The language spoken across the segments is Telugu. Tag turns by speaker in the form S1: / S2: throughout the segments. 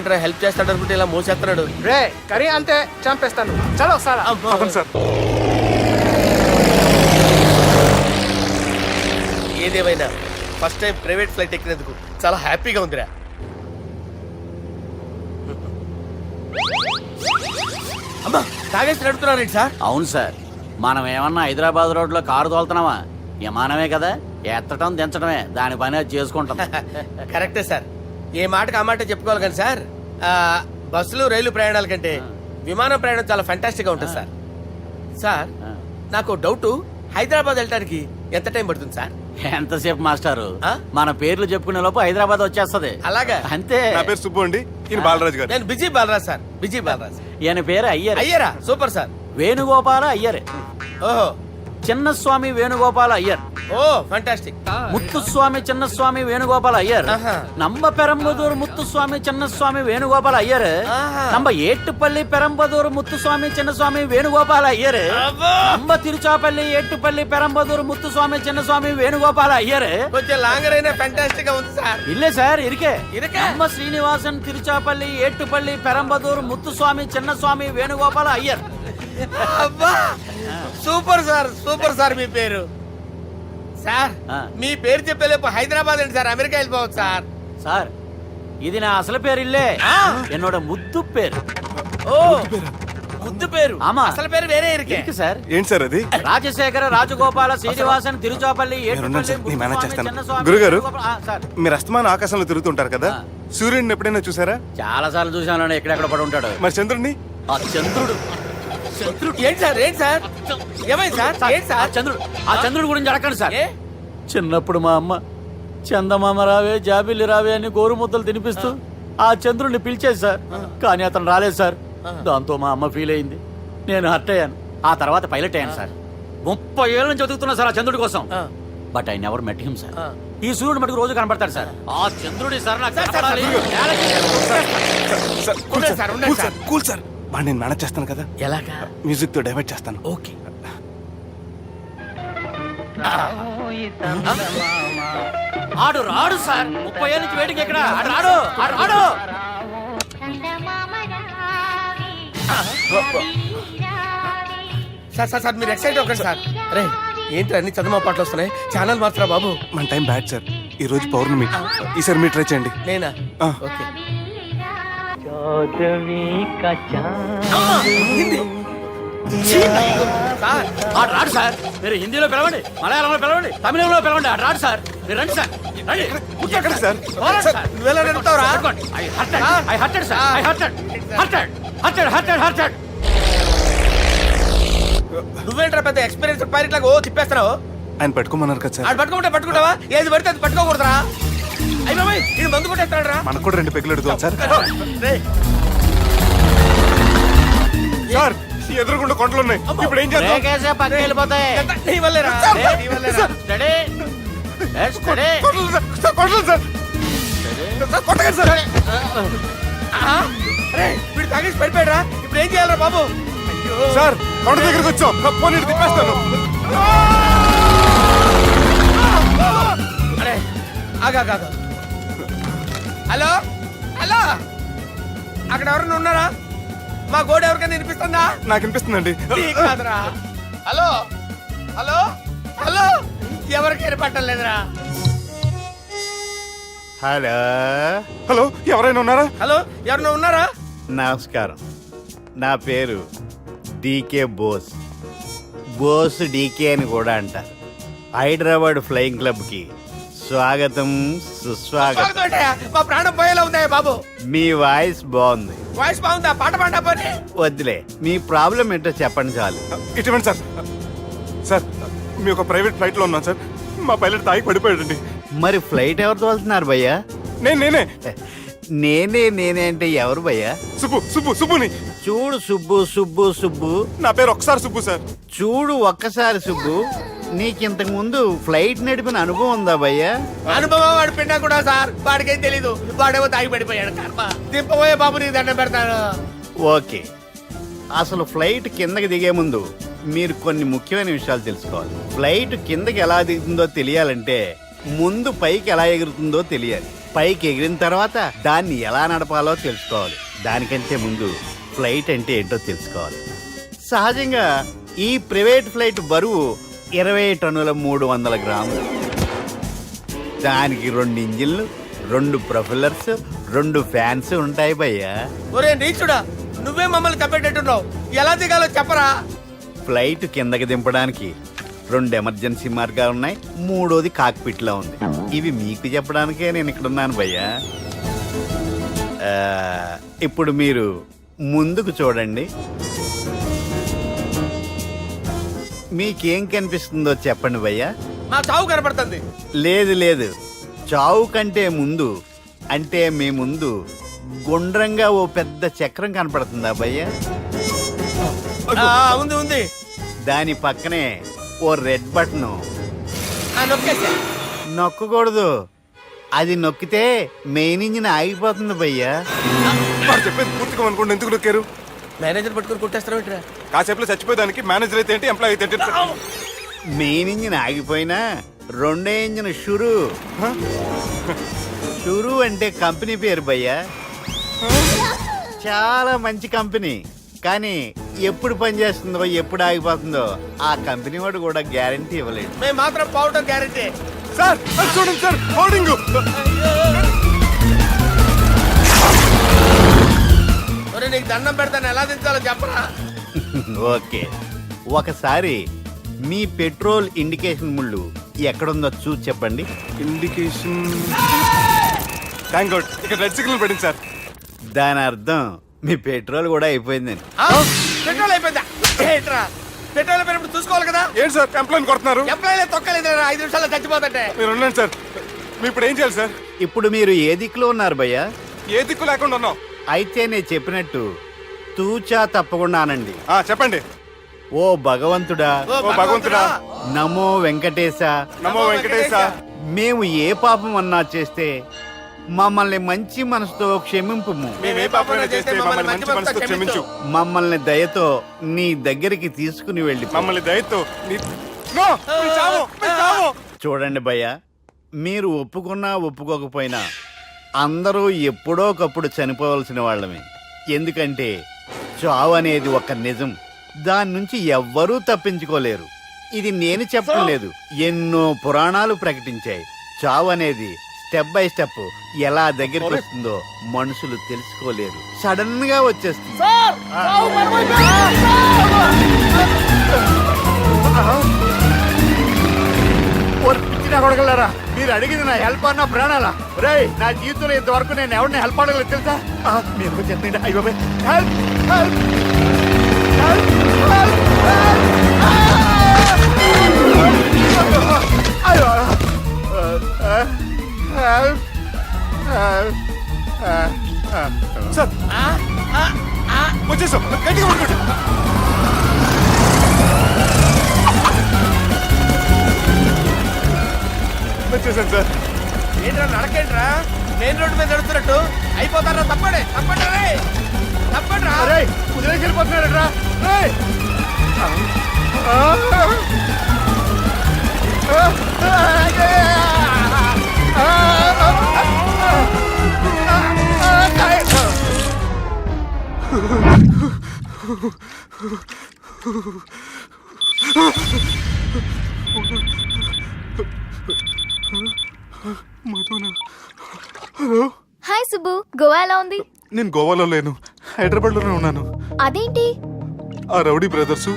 S1: ఏంట్రా హెల్ప్ చేస్తాడు అనుకుంటే ఇలా మోసేస్తున్నాడు.
S2: రే కరీ అంతే చంపేస్తాను. చలో సార్.
S3: సార్
S1: ఏదేమైనా ఫస్ట్ టైం ప్రైవేట్ ఫ్లైట్ ఎక్కినందుకు చాలా హ్యాపీగా ఉందిరా. అమ్మా తాగేసి నడుపుతున్నారేంటి సార్?
S4: అవును సార్, మనం ఏమన్నా హైదరాబాద్ రోడ్లో కారు తోలుతున్నామా? విమానమే కదా, ఎత్తటం దించడమే దాని పని అది చేసుకుంటాం.
S1: కరెక్టే సార్, ఏ మాటకు ఆ మాట చెప్పుకోవాలి కానీ సార్ బస్సులు రైలు ప్రయాణాల కంటే విమానం ప్రయాణం చాలా ఫెంటాస్టిక్ గా ఉంటుంది సార్. సార్ నాకు డౌట్, హైదరాబాద్ వెళ్ళడానికి ఎంత టైం పడుతుంది సార్?
S4: ఎంతసేపు మాస్టారు, మన పేర్లు చెప్పుకునే లోపు హైదరాబాద్ వచ్చేస్తది.
S1: అలాగా?
S4: అంతే.
S3: నా పేరు సుబ్బు అండి, ఈయన బాలరాజు గారు.
S1: నేను BG Balaraj sir, BG Balaraj.
S4: ఈయన పేరు అయ్యర్.
S1: అయ్యరా? Super sir.
S4: వేణుగోపాల అయ్యర్.
S1: ఓహో.
S4: చిన్నస్వామి వేణుగోపాల అయ్యర్.
S1: Oh fantastic.
S4: ముత్తుస్వామి చిన్నస్వామి వేణుగోపాల అయ్యర్. நம்ம பெரம்பதூர் முத்துசுவாமி சின்னசுவாமி வேணுகோபால ஐயர். நம்ம ஏட்டுப்பள்ளி பெரம்பதூர் முத்துசுவாமி சின்னசுவாமி வேணுகோபால ஐயர். நம்ம తిరుచాపల్లి ఏట్టుపల్లి பெரம்பதூர் முத்துசுவாமி சின்னசுவாமி வேணுகோபால ஐயர்.
S1: కొంచెం లాంగర్ అయినా ఫంటాస్టిక్ గా ఉంది సార్.
S4: இல்ல சார் இருக்கே. நம்ம ஸ்ரீனிவாசன் తిరుచాపల్లి ఏట్టుపల్లి பெரம்பதூர் முத்துசுவாமி சின்னசுவாమి వేణుగోపాల ஐயர்.
S1: అబ్బా సూపర్ సార్, సూపర్ సార్. మీ పేరు సార్, మీ పేరు చెప్పేలేపు హైదరాబాద్ అండి సార్, అమెరికా వెళ్ళిపోవచ్చు సార్.
S4: సార్ ఇది నా అసలు పేరు ఇల్లే, என்னோட ముద్దు పేరు.
S1: ఓ ముద్దు పేరు.
S4: ఆమా,
S1: అసలు పేరు వేరే ఇருக்கு
S4: సార్.
S3: ఏంటి సార్ అది?
S4: రాజశేఖర రాజగోపాల శ్రీనివాసన్ తిరుచాపల్లి
S3: గురుగారు, మీరు అస్తమానం ఆకాశంలో తిరుగుతుంటారు కదా, సూర్యుడిని ఎప్పుడైనా చూసారా?
S4: చాలా సార్లు చూసాను, ఎక్కడెక్కడ పడి ఉంటాడు.
S3: మరి చంద్రుడిని?
S4: ఆ చంద్రుడు.
S1: ఏంటి సార్, ఏంటి సార్, ఏమైంది సార్? ఏంటి సార్?
S4: చంద్రుడు, ఆ చంద్రుడు గురించి అడగండి సార్. చిన్నప్పుడు మా అమ్మ చందమామ రావే జాబిల్లి రావే అని గోరు ముద్దలు తినిపిస్తూ ఆ చంద్రుడిని పిలిచేది సార్, కానీ అతను రాలేదు సార్. దాంతో మా అమ్మ ఫీల్ అయింది, నేను హర్ట్ అయ్యాను. ఆ తర్వాత పైలట్ అయ్యాను సార్. 30 ఏళ్ళ నుంచి చదువుతున్నా సార్ ఆ చంద్రుడి కోసం. But I never met him sir. ఈ సూర్యుడు మటుకు రోజు కనబడతాడు సార్. ఆ చంద్రుడి సార్ నాకు కనపడాలి.
S3: కూల్ సార్, బాగా నేను మేనేజ్ చేస్తాను కదా.
S4: ఎలాగా?
S3: మ్యూజిక్ తో డైవర్ట్ చేస్తాను.
S4: ఓకే. ఆడు రాడు సార్, 30 ఏళ్ళ నుంచి వేడికి ఎక్కడ ఆడు రాడు, ఆడు రాడు.
S1: సార్ సార్ సార్ మీరు ఎక్సైట్ అవ్వకండి సార్. అరే ఏంటి అన్ని చదువు పాటలు వస్తున్నాయి, ఛానల్ మార్చరా బాబు.
S3: మన టైం బ్యాడ్ సార్, ఈ రోజు పౌర్ణమి. ఈసారి మీరు ట్రై చేయండి.
S1: నేనా? ఓకే.
S4: ఆడు రాడు సార్, మీరు హిందీలో పిలవండి, మలయాళంలో పిలవండి, తమిళంలో పిలవండి, ఆడు రాడు సార్. మీరు రండి సార్, రండి.
S3: ఎక్కడ సార్?
S1: నువ్వెలా నడుపుతావురా? నువ్వేంట్రా పెద్ద ఎక్స్పీరియన్స్ పైలట్ లాగా ఓ తిప్పేస్తావు.
S3: ఆయన పట్టుకోమన్నారు కదా సార్.
S1: ఆడు పట్టుకుంటే పట్టుకుంటావా? ఏది పడితే అది పట్టుకోకూడదురా. అయ్యి బాబాయ్ ఇది మందు కొట్టేస్తాడు రా.
S3: మనకు కూడా 2 పెగ్గులు అడుగుతాం సార్. సార్ ఎదురుగుండా కొండలు ఉన్నాయి, ఇప్పుడు ఏం చేద్దాం?
S4: పక్కకి వెళ్ళిపోతాయి.
S1: నీ వల్లేరా, నీ వల్లేరా. వీడు తాగేసి పడిపోయాడురా, ఇప్పుడు ఏం చేయాలరా బాబు?
S3: సార్ కొండ దగ్గరికి వచ్చాం, పోనీ తిప్పేస్తాను.
S1: అరే ఆగా. హలో హలో, అక్కడ ఎవరైనా ఉన్నారా? మా గోడ ఎవరికైనా వినిపిస్తుందా?
S3: నాకు వినిపిస్తుందండి.
S1: కాదురా. హలో హలో హలో, ఎవరికి పట్టలేదురా.
S5: హలో
S3: హలో, ఎవరైనా ఉన్నారా?
S1: హలో ఎవరైనా ఉన్నారా?
S5: నమస్కారం, నా పేరు డీకే బోస్. బోస్ డీకే అని కూడా అంటారు. హైదరాబాద్ ఫ్లయింగ్ క్లబ్ కి స్వాగతం సుస్వాగతం.
S1: మా ప్రాణం పోయేలా ఉందా బాబు?
S5: మీ వాయిస్ బాగుంది.
S1: వాయిస్ బాగుందా? పాట పాడా పోనీ.
S5: వద్దులే, మీ ప్రాబ్లం ఏంటో చెప్పండి చాలు.
S3: ఇటువంటి సార్, సార్ మీ ఒక ప్రైవేట్ ఫ్లైట్ లో ఉన్నాం సార్, మా పైలట్ తాగి పడిపోయాడండి.
S5: మరి ఫ్లైట్ ఎవరు తోలుతున్నారు భయ్యా?
S3: నేనే
S5: నేనే అంటే ఎవరు భయ్యా?
S3: సుబ్బుని.
S5: చూడు సుబ్బు,
S3: నా పేరు ఒకసారి సుబ్బు సార్.
S5: చూడు ఒక్కసారి సుబ్బు, నీకింతకు ముందు ఫ్లైట్ నడిపిన అనుభవం ఉందా భయ్యా?
S1: అనుభవం వాడి పిండా కూడా సార్, వాడికేం తెలీదు. వాడేమో తాగి పడిపోయాడు. కర్మ. దింపబోయే బాబు నీకు దండం పెడతాను.
S5: ఓకే, అసలు ఫ్లైట్ కిందకి దిగే ముందు మీరు కొన్ని ముఖ్యమైన విషయాలు తెలుసుకోవాలి. ఫ్లైట్ కిందకి ఎలా దిగుతుందో తెలియాలంటే ముందు పైకి ఎలా ఎగురుతుందో తెలియాలి. పైకి ఎగిరిన తర్వాత దాన్ని ఎలా నడపాలో తెలుసుకోవాలి. దానికంటే ముందు ఫ్లైట్ అంటే ఏంటో తెలుసుకోవాలి. సహజంగా ఈ ప్రైవేట్ ఫ్లైట్ బరువు 20 టన్నుల 300 గ్రాములు. దానికి 2 ఇంజిన్లు, 2 ప్రొఫెల్లర్స్, 2 ఫ్యాన్స్ ఉంటాయి భయ్యా.
S1: ఒరే నీచుడా, నువ్వే మమ్మల్ని తప్పేటట్టున్నావు. ఎలా దిగాలో చెప్పరా?
S5: ఫ్లైట్ కిందకి దింపడానికి 2 ఎమర్జెన్సీ మార్గాలు ఉన్నాయి. 3వది కాక్పిట్ లో ఉంది. ఇవి మీకు చెప్పడానికే నేను ఇక్కడ ఉన్నాను భయ్యా. ఇప్పుడు మీరు ముందుకు చూడండి. మీకేం కనిపిస్తుందో చెప్పండి భయ్యా.
S1: మా చావు కనపడుతుంది.
S5: లేదు లేదు, చావు కంటే ముందు అంటే మీ ముందు గుండ్రంగా ఓ పెద్ద చక్రం కనపడుతుందా భయ్యా?
S1: ఉంది ఉంది.
S5: దాని పక్కనే ఓ రెడ్ బటన్.
S1: నొక్కేసా.
S5: నొక్కకూడదు, అది నొక్కితే మెయిన్ ఇంజిన్ ఆగిపోతుంది భయ్యా.
S3: వాడు చెప్పేది పూర్తిగా అనుకోండి. ఎందుకు నొక్కారు?
S1: మేనేజర్ పట్టుకుని కొట్టేస్తారా ఏంట్రా?
S3: కాసేపులో చచ్చిపోయేదానికి మేనేజర్ అయితే ఏంటి, ఎంప్లాయ్ అయితే ఏంటి?
S5: మెయిన్ ఇంజిన్ ఆగిపోయినా 2వ ఇంజిన్ షురు. షురు అంటే కంపెనీ పేరు భయ్యా. చాలా మంచి కంపెనీ. కానీ ఎప్పుడు పనిచేస్తుందో ఎప్పుడు ఆగిపోతుందో ఆ కంపెనీ వాడు కూడా గ్యారంటీ ఇవ్వలేడు.
S1: మేము మాత్రం పోవటం గ్యారెంటీ.
S3: సార్ అది చూడండి సార్, హోర్డింగ్.
S1: ఒరే నీకు దండం పెడతాను, ఎలా దించాలో చెప్పరా?
S5: ఓకే, ఒకసారి మీ పెట్రోల్ ఇండికేషన్ ముళ్ళు ఎక్కడుందో చూసి చెప్పండి.
S3: ఇండికేషన్. థ్యాంక్ గాడ్, ఇక్కడ రెడ్ సిగ్నల్ పడింది సార్.
S5: దాని అర్థం మీ పెట్రోల్ కూడా అయిపోయిందని.
S1: పెట్రోల్ అయిపోయిందా? ఏంట్రా పెట్రోల్ అయిపోయినప్పుడు చూసుకోవాలి కదా.
S3: ఏంటి సార్ ఎంప్లాయ్ కొడుతున్నారు?
S1: ఎంప్లాయీలే తొక్కలేదు, 5 నిమిషాల్లో చచ్చిపోతుంటే.
S3: మీరు ఉండండి సార్. మీరు ఇప్పుడు ఏం చేయాలి సార్?
S5: ఇప్పుడు మీరు ఏ దిక్కులో ఉన్నారు భయ్యా?
S3: ఏ దిక్కు లేకుండా ఉన్నాం.
S5: అయితే నేను చెప్పినట్టు తూచా తప్పకుండా అనండి.
S3: చెప్పండి.
S5: ఓ భగవంతుడా,
S3: ఓ భగవంతుడా,
S5: నమో వెంకటేశ,
S3: నమో వెంకటేశ.
S5: మేము ఏ పాపం అన్నా చేస్తే మమ్మల్ని మంచి మనసుతో క్షమింపు.
S3: మేము ఏ పాపమైనా చేస్తే మమ్మల్ని మంచి మనసుతో క్షమించు.
S5: మమ్మల్ని దయతో నీ దగ్గరికి తీసుకుని వెళ్ళి
S3: మమ్మల్ని దయతో నో, మీరు చావు, మీరు చావు.
S5: చూడండి భయ్య, మీరు ఒప్పుకున్నా ఒప్పుకోకపోయినా అందరూ ఎప్పుడో ఒకప్పుడు చనిపోవలసిన వాళ్ళమే. ఎందుకంటే చావు అనేది ఒక నిజం, దాని నుంచి ఎవ్వరూ తప్పించుకోలేరు. ఇది నేను చెప్పడం లేదు, ఎన్నో పురాణాలు ప్రకటించాయి. చావు అనేది స్టెప్ బై స్టెప్ ఎలా దగ్గరికి వస్తుందో మనుషులు తెలుసుకోలేరు, సడన్ గా వచ్చేస్తుంది. కొడగలరా, మీరు అడిగింది నా హెల్ప్ అన్న ప్రాణాలా? రే, నా జీవితంలో ఇంతవరకు నేను ఎవరిని హెల్ప్ అడగలేదు తెలుసా? మీరు చెప్పండి. అయ్యో హెల్ప్ హెల్ప్ అయ్యో
S3: సార్ వచ్చేసాం, గట్టిగా పడుకోండి. వచ్చేసాను సార్.
S1: ఏంట్రా నడకేంట్రా, మెయిన్ రోడ్డు మీద నడుస్తున్నట్టు అయిపోతారా? తప్పండి తప్పండి రే, తప్పండి రా.
S5: కుదిరేసి వెళ్ళిపోతున్నాడట్రా.
S6: హాయ్ సుబ్బు, గోవా ఎలా ఉంది?
S3: నేను గోవాలో లేను, హైదరాబాద్ లోనే ఉన్నాను.
S6: అదేంటి?
S3: ఆ రౌడీ బ్రదర్స్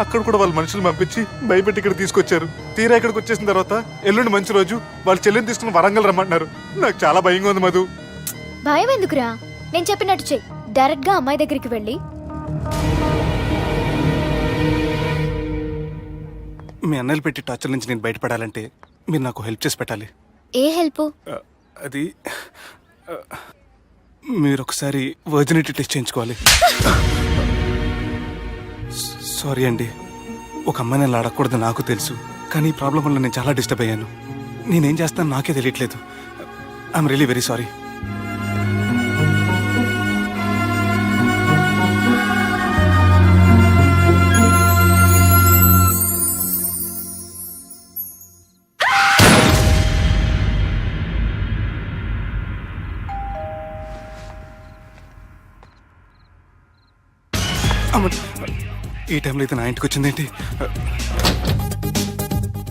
S3: అక్కడ కూడా వాళ్ళ మనుషులు పంపించి భయపెట్టి ఇక్కడ తీసుకొచ్చారు. తీరా ఇక్కడికి వచ్చేసిన తర్వాత ఎల్లుండి మంచి రోజు వాళ్ళ చెల్లిని తీసుకుని వరంగల్ రమ్మంటున్నారు. నాకు చాలా భయంగా ఉంది మధు.
S6: భయం ఎందుకురా, నేను చెప్పినట్టు చెయ్యి. డైరెక్ట్ గా అమ్మాయి దగ్గరికి వెళ్ళి
S3: మీ అన్నలు పెట్టి టార్చర్ నుంచి నేను బయటపడాలంటే మీరు నాకు హెల్ప్ చేసి పెట్టాలి.
S6: ఏ హెల్ప్?
S3: అది మీరు ఒకసారి వర్జినిటీ టెస్ట్ చేయించుకోవాలి. సారీ అండి, ఒక అమ్మాయిని అలా అడగకూడదు నాకు తెలుసు, కానీ ఈ ప్రాబ్లం వల్ల నేను చాలా డిస్టర్బ్ అయ్యాను. నేనేం చేస్తాను నాకే తెలియట్లేదు. I'm really very sorry. అమ్మ, ఈ టైంలో అయితే నా ఇంటికి వచ్చిందేంటి?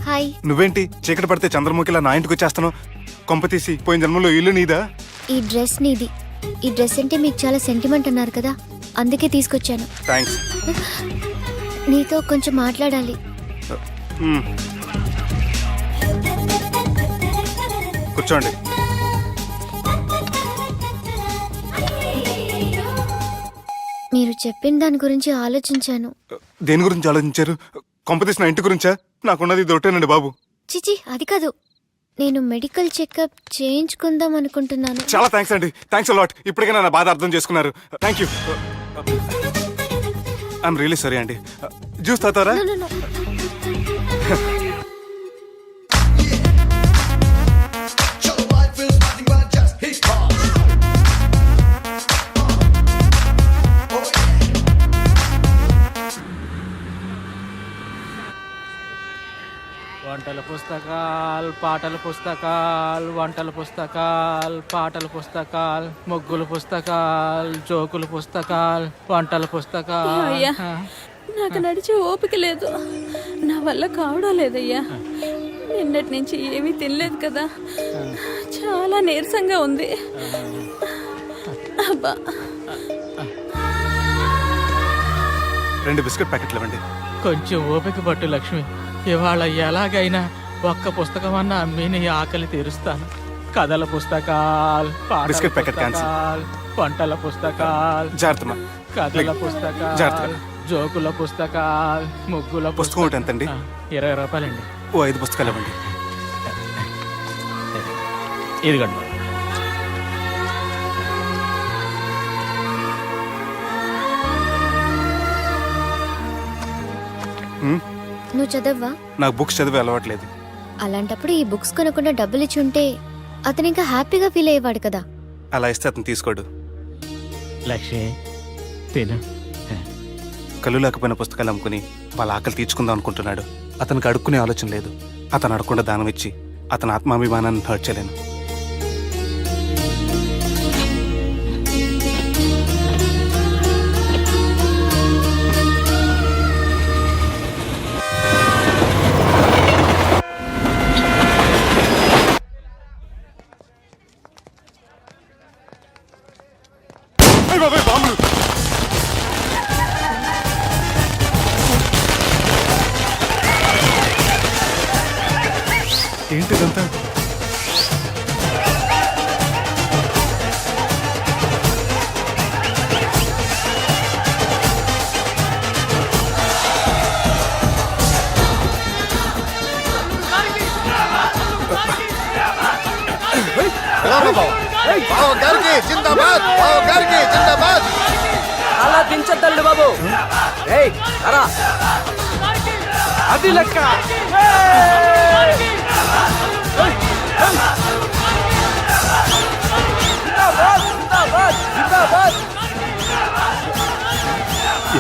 S6: హాయ్.
S3: నువ్వేంటి చీకటి పడితే చంద్రముఖిలా నా ఇంటికి వచ్చేస్తాను? కొంప తీసి పోయిన జన్మలో ఇల్లు నీదా?
S6: ఈ డ్రెస్ నీది. ఈ డ్రెస్ అంటే మీకు చాలా సెంటిమెంట్ అన్నారు కదా, అందుకే తీసుకొచ్చాను.
S3: థ్యాంక్స్.
S6: నీతో కొంచెం మాట్లాడాలి.
S3: కూర్చోండి.
S6: మీరు చెప్పిన దాని గురించి ఆలోచించాను.
S3: దేని గురించి ఆలోచించారు? కొంపతీసి నా ఇంటి గురించా? నాకున్నది దొట్టేనండి బాబు.
S6: చిచి, అది కాదు. నేను మెడికల్ చెకప్ చేయించుకుందాం అనుకుంటున్నాను.
S3: చాలా థ్యాంక్స్ అండి. Thanks a lot. ఇప్పటికైనా నా బాధ అర్థం చేసుకున్నారు. Thank you. I'm really sorry అండి. జ్యూస్ తాతారా?
S6: No, no, no.
S2: వంటల పుస్తకాలు, పాటల పుస్తకాలు, వంటల పుస్తకాలు, పాటల పుస్తకాలు, ముగ్గుల పుస్తకాలు, జోకుల పుస్తకాలు, వంటల పుస్తకాలు.
S7: అయ్యా, నాకు నడిచే ఓపిక లేదు, నా వల్ల కావడం లేదయ్యా. నిన్నటి నుంచి ఏమీ తినలేదు కదా, చాలా నీరసంగా ఉంది. అబ్బా,
S3: 2 బిస్కెట్ ప్యాకెట్లు ఇవ్వండి.
S2: కొంచెం ఓపిక పట్టు లక్ష్మి. ఇవాళ ఎలాగైనా ఒక్క పుస్తకం అన్నా అమ్మి నీ ఆకలి తీరుస్తాను. కథల పుస్తకాలు, పాటల
S3: బిస్కెట్ ప్యాకెట్ క్యాన్సిల్.
S2: పుస్తకాలు, వంటల పుస్తకాలు,
S3: జాగ్రత్త.
S2: కథల పుస్తకాలు,
S3: జాగ్రత్తగా.
S2: జోకుల పుస్తకాలు, ముగ్గుల
S3: పుస్తకం ఒకటి ఎంతండి?
S2: 20 రూపాయలండి.
S3: ఓ 5 పుస్తకాలు ఇవ్వండి.
S2: ఇదిగండి.
S6: నువ్వు చదవ్వా?
S3: నాకు బుక్స్ చదివే అలవాట్లేదు.
S6: అలాంటప్పుడు ఈ బుక్స్ కొనకుండా డబ్బులు ఇచ్చి ఉంటే అతను ఇంకా హ్యాపీగా ఫీల్ అయ్యేవాడు కదా.
S3: అలా ఇస్తే అతను తీసుకోడు.
S2: లక్ష్మి తిను.
S3: కళ్ళు లేకపోయిన పుస్తకాలు అమ్ముకుని వాళ్ళ ఆకలి తీర్చుకుందాం అనుకుంటున్నాడు. అతనికి అడుక్కునే ఆలోచన లేదు. అతను అడగకుండా దానం ఇచ్చి అతని ఆత్మాభిమానాన్ని హర్ట్ చేయలేను. అయ్ బాబాయ్, బాంబులు! ఏంటిదంతా?
S1: అలా దించద్దండి బాబు. అలా
S2: అది లెక్క.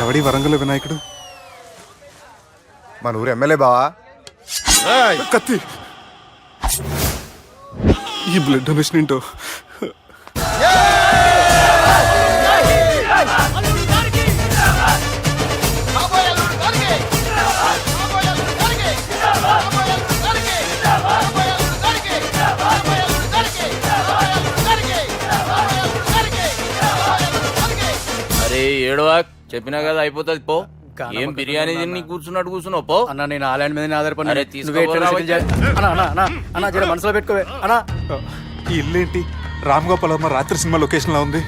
S3: ఎవడి వరంగల్ వినాయకుడు?
S8: మన ఊరు ఎమ్మెల్యే బావా.
S3: కత్తి! ఈ బ్లడ్ డొనేషన్ ఏంటో.
S9: అరే ఏడవా, చెప్పినా కదా అయిపోతుంది పో. ఏం బిర్యానీ తిని కూర్చున్నట్టు కూర్చున్నావు పో.
S4: అన్న నేను ఆ ల్యాండ్ మీద ఆధారపడి
S9: అరే తీసుకోపోరా.
S4: మనసులో పెట్టుకోవే అన్నా.
S3: ఈ ఇల్లేంటి రామ్ గోపాల్ వర్మ రాత్రి సినిమా లొకేషన్ లా ఉంది.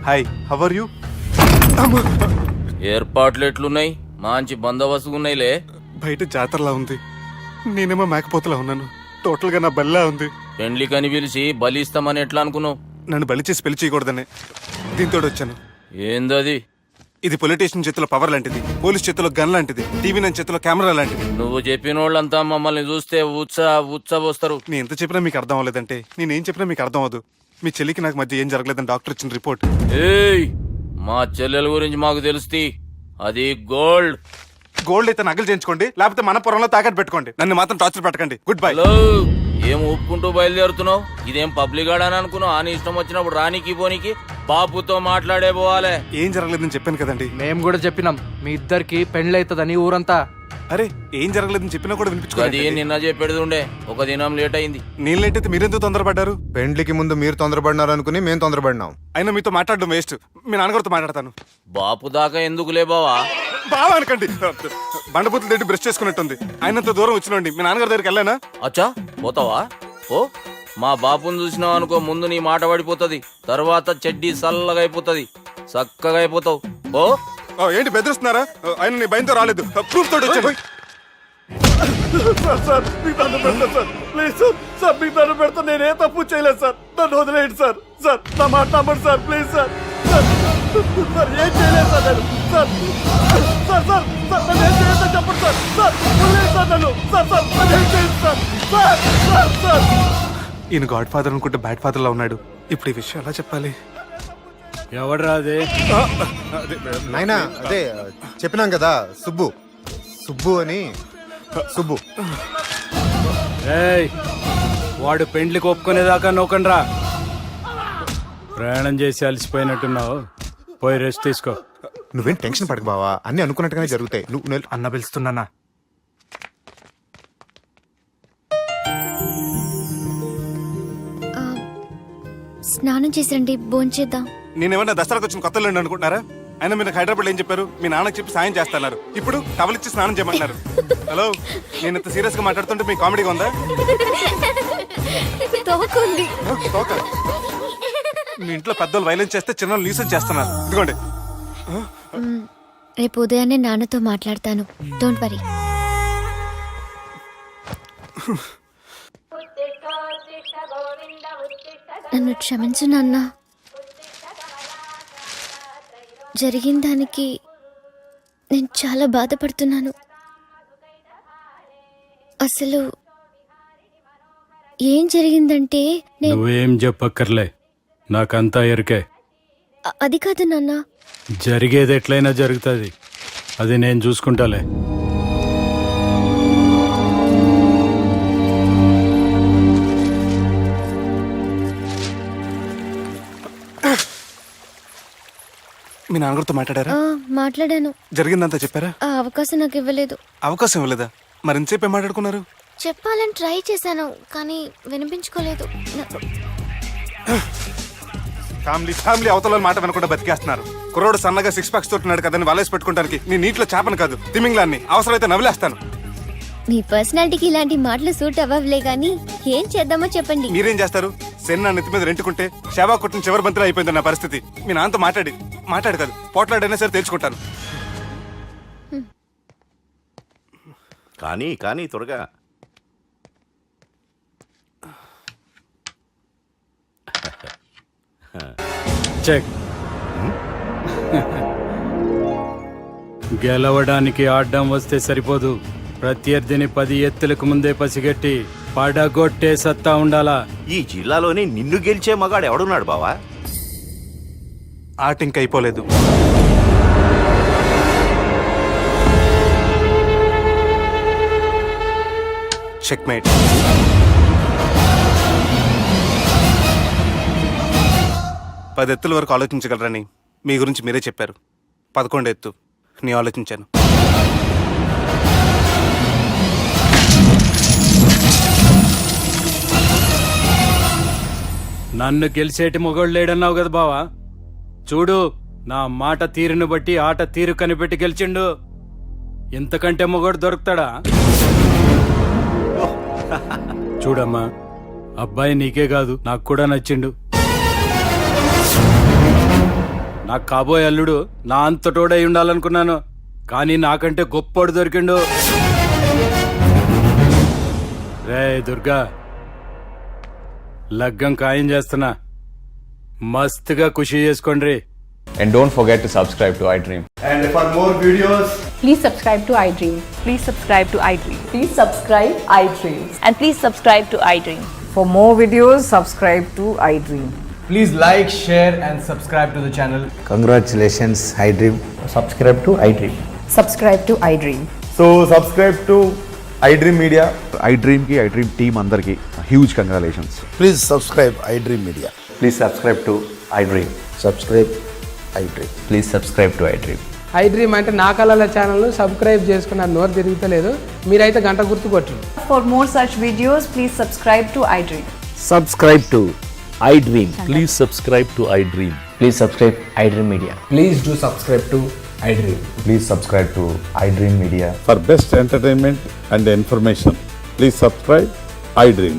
S3: Hi, how are you?
S9: ఏర్పాట్లు ఎట్లున్నాయి? మంచి బందోబస్తుగా ఉన్నాయిలే.
S3: బయట జాతరలా ఉంది. నేనేమో మేకపోతలా ఉన్నాను. టోటల్ గా నా బల్లా ఉంది.
S9: పెండ్లి కని పిలిచి బలి ఇస్తామని ఎట్లా అనుకున్నావు?
S3: నన్ను బలి చేసి పెళ్లి చేయకూడదని దీంతో వచ్చాను.
S9: ఏందది?
S3: ఇది పొలిటీషియన్ చేతిలో పవర్ లాంటిది, పోలీస్ చేతిలో గన్ లాంటిది, టీవీ నన్ను చేతిలో కెమెరా లాంటిది.
S9: నువ్వు చెప్పిన వాళ్ళంతా మమ్మల్ని చూస్తే ఉత్సవస్తారు.
S3: నేను ఎంత చెప్పినా మీకు అర్థం అవ్వలేదంటే నేనేం చెప్పినా మీకు అర్థం అవ్వదు. మీ చెల్లికి నాకు మధ్య ఏం జరగలేదని డాక్టర్ ఇచ్చిన రిపోర్ట్.
S9: ఏయ్, మా చెల్లెల గురించి మాకు తెలుస్తుంది. అది గోల్డ్.
S3: గోల్డ్ అయితే నగలు చేయించుకోండి, లేకపోతే మన పొరంలో తాకట్టు పెట్టుకోండి. నన్ను మాత్రం టార్చర్ పెట్టకండి. Good bye.
S9: హలో, ఏం ఊపుకుంటూ బయలుదేరుతున్నావు? ఇదేం పబ్లిక్ గార్డ్ అని అనుకున్నావు? అని ఇష్టం వచ్చినప్పుడు రానికి పోనీకి బాపుతో మాట్లాడే పోవాలే.
S3: ఏం జరగలేదని చెప్పాను కదండి.
S8: మేము కూడా చెప్పినాం మీ ఇద్దరికి పెళ్ళైతుందని ఊరంతా.
S3: అరే ఏం జరగలేదని చెప్పినా కూడా
S9: అది
S3: వినిపించుకోండి.
S9: నిన్న చెప్పేది ఉండే, ఒక దినం లేట్ అయింది.
S3: నేను లేట్ అయితే మీరెందుకు తొందరపడ్డారు?
S10: పెండ్లికి ముందు మీరు తొందరపడినారు అనుకుని మేము తొందరపడినాం.
S3: అయినా మీతో మాట్లాడడం వేస్ట్. మీ నాన్నగారితో మాట్లాడతాను.
S9: బాపు దాకా ఎందుకులే బావా?
S3: బావా అనకండి. బండబూతులు తిట్టి బ్రష్ చేసుకున్నట్టుంది. ఆయనంత దూరం వచ్చినండి. మీ నాన్నగారి దగ్గరికి వెళ్ళానా?
S9: అచ్చా పోతావా? ఓ మా బాపుని చూసినావు అనుకో, ముందు నీ మాట పడిపోతుంది, తర్వాత చెడ్డీ చల్లగా అయిపోతుంది, చక్కగా అయిపోతావు. ఓ
S3: ఏంటి బెదిరిస్తున్నారా? ఆయన నీ భయంతో రాలేదు, ప్రూఫ్ తోటి వచ్చాను.
S4: సార్ మీకు దండం పెడతా సార్, ప్లీజ్ సార్. సార్ మీకు దండం పెడతా, నేనే తప్పు చేయలేదు సార్. నన్ను వదిలేయండి సార్. సార్ నా మాట నమ్మండి సార్, ప్లీజ్ సార్. సార్ ఏం చేయలేదు సార్ నేను. సార్ సార్ సార్ సార్ నన్ను ఏం చేయలేదు చెప్పండి సార్. సార్ వదిలేయండి సార్ నన్ను. సార్ సార్ నన్ను ఏం చేయలేదు సార్. సార్ సార్ సార్
S3: ఈయన గాడ్ ఫాదర్ అనుకుంటే బ్యాడ్ ఫాదర్ లా ఉన్నాడు. ఇప్పుడు ఈ విషయం ఎలా చెప్పాలి?
S4: ఎవడ్రా అదే?
S10: నాయనా అదే చెప్పినాం కదా, సుబ్బు సుబ్బు అని. సుబ్బు
S4: ఏయ్ వాడు పెండ్లికి ఒప్పుకునేదాకా నోకండ్రా. ప్రయాణం చేసి అలసిపోయినట్టున్నావు, పోయి రెస్ట్ తీసుకో.
S10: నువ్వేం టెన్షన్ పడకు బావా, అన్ని అనుకున్నట్టుగానే జరుగుతాయి. నువ్వు
S3: అన్న పిలుస్తున్నా.
S6: స్నానం చేసిరండి, భోంచేద్దాం.
S3: నేనేమన్నా దసరాకు వచ్చిన కొత్త లేండి అనుకుంటున్నారా? అయినా మీరు హైదరాబాద్ ఏం చెప్పారు? మీ నాన్నకి చెప్పి సాయం చేస్తున్నారు. ఇప్పుడు టవల్ ఇచ్చి స్నానం చేయమంటున్నారు. హలో, నేను ఇంత సీరియస్ గా మాట్లాడుతుంటే మీ కామెడీగా ఉందా?
S6: తోకుంది.
S3: తోక. మీ ఇంట్లో పెద్దలు వైలెన్స్ చేస్తే చిన్న లీసెన్స్ చేస్తున్నారు. ఇదిగోండి.
S6: రేపు ఉదయాన్నే నాన్నతో మాట్లాడతాను, డోంట్ వరీ. నన్ను క్షమించు నాన్న. జరిగిన దానికి నేను చాలా బాధపడుతున్నాను. అసలు ఏం జరిగిందంటే
S4: నువ్వేం చెప్పక్కర్లే, నాకంతా ఎరికే.
S6: అది కాదు నాన్న.
S4: జరిగేది ఎట్లయినా జరుగుతుంది, అది నేను చూసుకుంటాలే.
S3: మీ నాన్నగారితో మాట్లాడారా?
S6: మాట్లాడాను.
S3: జరిగిందంతా చెప్పారా?
S6: ఆ అవకాశం నాకు ఇవ్వలేదు.
S3: అవకాశం ఇవ్వలేదా? మరి ఎంతసేపు ఏం మాట్లాడుకున్నారు?
S6: చెప్పాలని ట్రై చేశాను, కానీ వినిపించుకోలేదు.
S3: ఫ్యామిలీ అవతల మాట వినకుండా బతికేస్తున్నారు. కుర్రోడు సన్నగా 6 ప్యాక్స్ తోటి కదని వలేసి పెట్టుకోవడానికి నీ నీటిలో చేపను కాదు, తిమింగ్లాన్ని అవసరమైతే నవ్వులేస్తాను.
S6: మీ పర్సనాలిటీకి ఇలాంటి మాటలు సూట్ అవ్వలే, గానీ ఏం చేద్దామో చెప్పండి.
S3: మీరేం చేస్తారు? సెన్న నెత్తి మీద రెంటుకుంటే శవా కొట్టిన చివరి బంతిలో అయిపోయింది నా పరిస్థితి. మీ నాన్నతో మాట్లాడు కాదు, పోట్లాడైనా సరే తెలుసుకుంటాను.
S5: కానీ కానీ త్వరగా
S4: చెక్. గెలవడానికి ఆడ్డం వస్తే సరిపోదు, ప్రత్యర్థిని 10 ఎత్తులకు ముందే పసిగట్టి పడగొట్టే సత్తా ఉండాలా.
S5: ఈ జిల్లాలోనే నిన్ను గెలిచే మగాడు ఎవడున్నాడు బావా?
S3: ఆట ఇంకా అయిపోలేదు. చెక్మేట్. పది ఎత్తుల వరకు ఆలోచించగలరని మీ గురించి మీరే చెప్పారు. 11 ఎత్తు నీ ఆలోచించాను.
S4: నన్ను గెలిచేటి మొగోడు లేడన్నావు కదా బావా, చూడు నా మాట తీరును బట్టి ఆట తీరు కనిపెట్టి గెలిచిండు. ఇంతకంటే మొగోడు దొరుకుతాడా? చూడమ్మా, అబ్బాయి నీకే కాదు నాకు కూడా నచ్చిండు. నాకు కాబోయే అల్లుడు నా అంతటోడై ఉండాలనుకున్నాను, కానీ నాకంటే గొప్పోడు దొరికిండు. రే దుర్గా, లగ్గం ఖాయం చేస్తున్నా, మస్తుగా ఖుషి చేసుకోండి.
S11: And don't forget to subscribe to iDream.
S5: And for more videos,
S7: Please subscribe to iDream.
S12: Please subscribe to iDream.
S7: Please subscribe iDream.
S12: And please subscribe to iDream.
S7: For more videos, subscribe to iDream.
S8: Please like, share and subscribe to the channel.
S11: I Dream Media, I డ్రీమ్కి ఐ డ్రీమ్ టీమ్ అందరికి huge congratulations.
S5: Please subscribe I Dream Media.
S11: Please subscribe to I Dream.
S5: Subscribe I Dream.
S11: Please subscribe to I Dream.
S2: I Dream అంటే నా కళల ఛానల్ సబ్స్క్రైబ్ చేసుకున్న నోరు తిరుగుతలేదు, మీరైతే గంట గుర్తు కొట్టరు.
S12: For more such videos, please subscribe to iDream.
S4: Subscribe to I Dream. Please subscribe to I Dream.
S9: Please subscribe I Dream Media.
S8: Please do subscribe to I Dream.
S11: Please subscribe to I Dream media.
S5: For best entertainment and information please subscribe I dream.